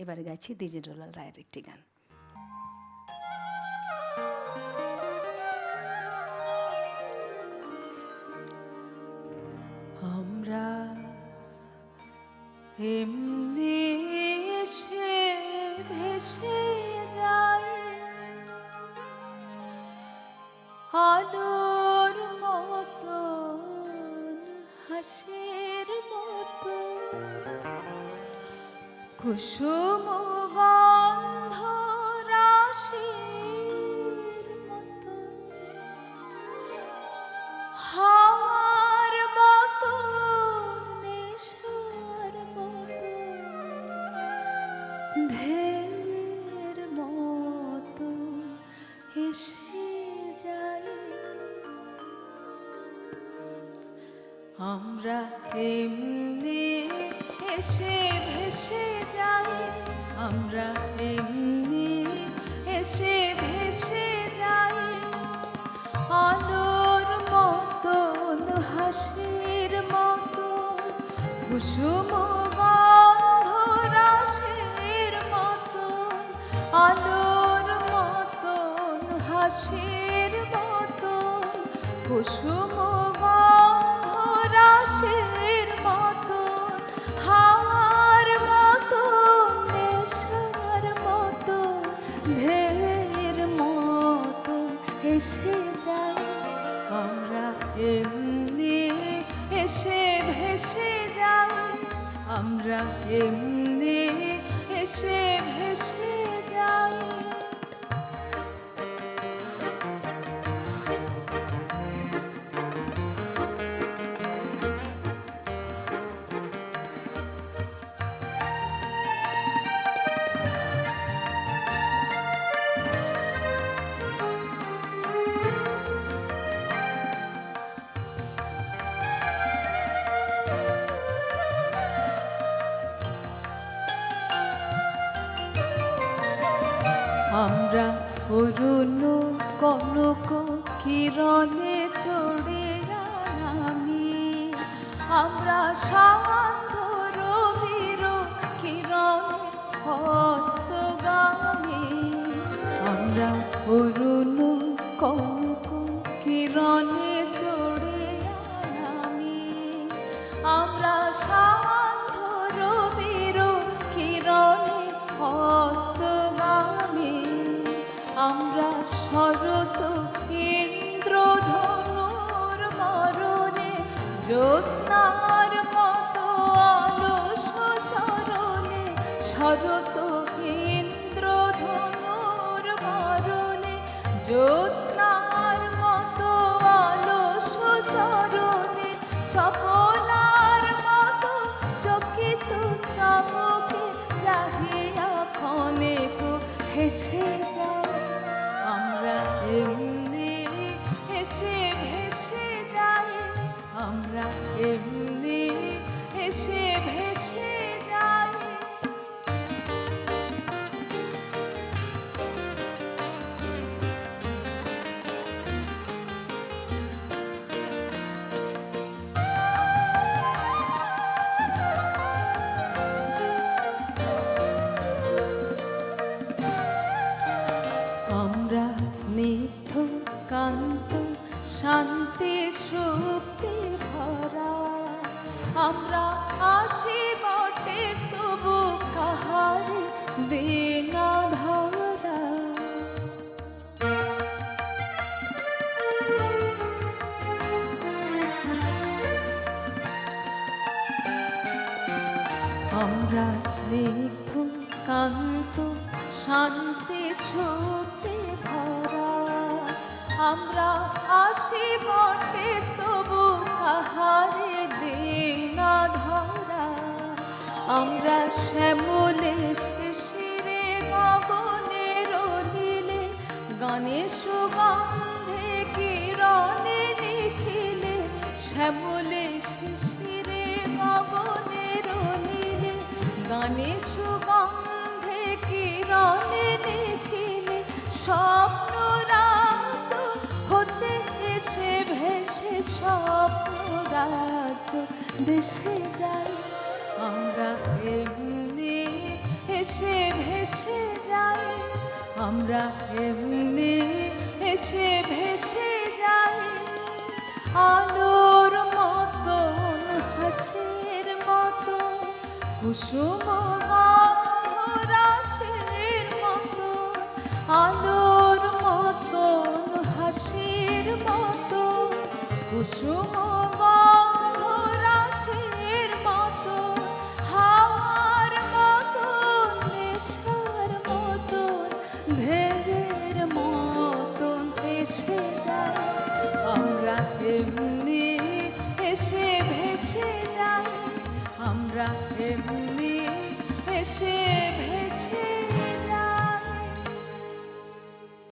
এবারে গাইছি দ্বিজেন্দ্রলাল রায়ের একটি গান। আমরা এমনি এসে ভেসে যাই আলোর মতো, হাসির মতো, কুসুম গন্ধ রাশির মতো, হাওয়ার মতো, নেশার মতো, ঢেউয়ের মতো এসে যাই। আমরা এমনি এসে ভেসে যাই, আমরা এমনি এসে ভেসে যাই আলোর মতন, হাসির মতন, কুসুম গন্ধ রাশির মতন, আলোর মতন, হাসির মতন, কুসুম গন্ধ রাশির মতন, হাওয়ার মতন, নেশার মতন, ঢেউয়ের মতন এসে যাই। আমরা এমনি এসে ভেসে যাই, আমরা এমনি এসে ভেসে যাই। আমরা অরুণ কনক কিরণে চড়ে নামি, আমরা শান্ত রবির কিরণে হস্তগামী, আমরা অরুণ কনক কিরণে চড়ে নামি, আমরা শান্ত রবির কিরণে হস্তগামী, আমরা শরৎ ইন্দ্রধনুর মরণে, জ্যোৎস্নার মতো অলস চরণে, শরৎ ইন্দ্রধনুর মরণে, জ্যোৎস্নার মতো অলস চরণে, চপলার মতো চকিত চমকে চাহিয়া ক্ষণেক হেসে যাই। আমরা এমনি এসে ভেসে যাই, আমরা এমনি এসে ভেসে যাই। আমরা স্নিগ্ধ কান্ত শান্তি শক্তি ভরা, আমরা আসি বটে তবু কাহারে দিনা ধরা। আমরা স্নিগ্ধ কান্ত শান্তি শক্তি ভরা, আমরা আসি বটে তবু কাহারে দিনা ধরা। আমরা শ্যামলে শিশিরে গগনের নীলে, গানে সুগন্ধে কিরণে নিখিলে, শ্যামলে শিশিরে গগনের নীলে, গানে সুগন্ধে কিরণে নিখিলে, স্বপ্ন রাজ হতে এসে ভেসে স্বপ্ন রাজ দেশে যাই। আমরা এমনি এসে ভেসে যাই, আমরা এমনি এসে ভেসে যাই, আলোর মতন হাসির মতো কুসুম গন্ধ রাশের মতো, আলোর মতন হাসির মতো কুসুম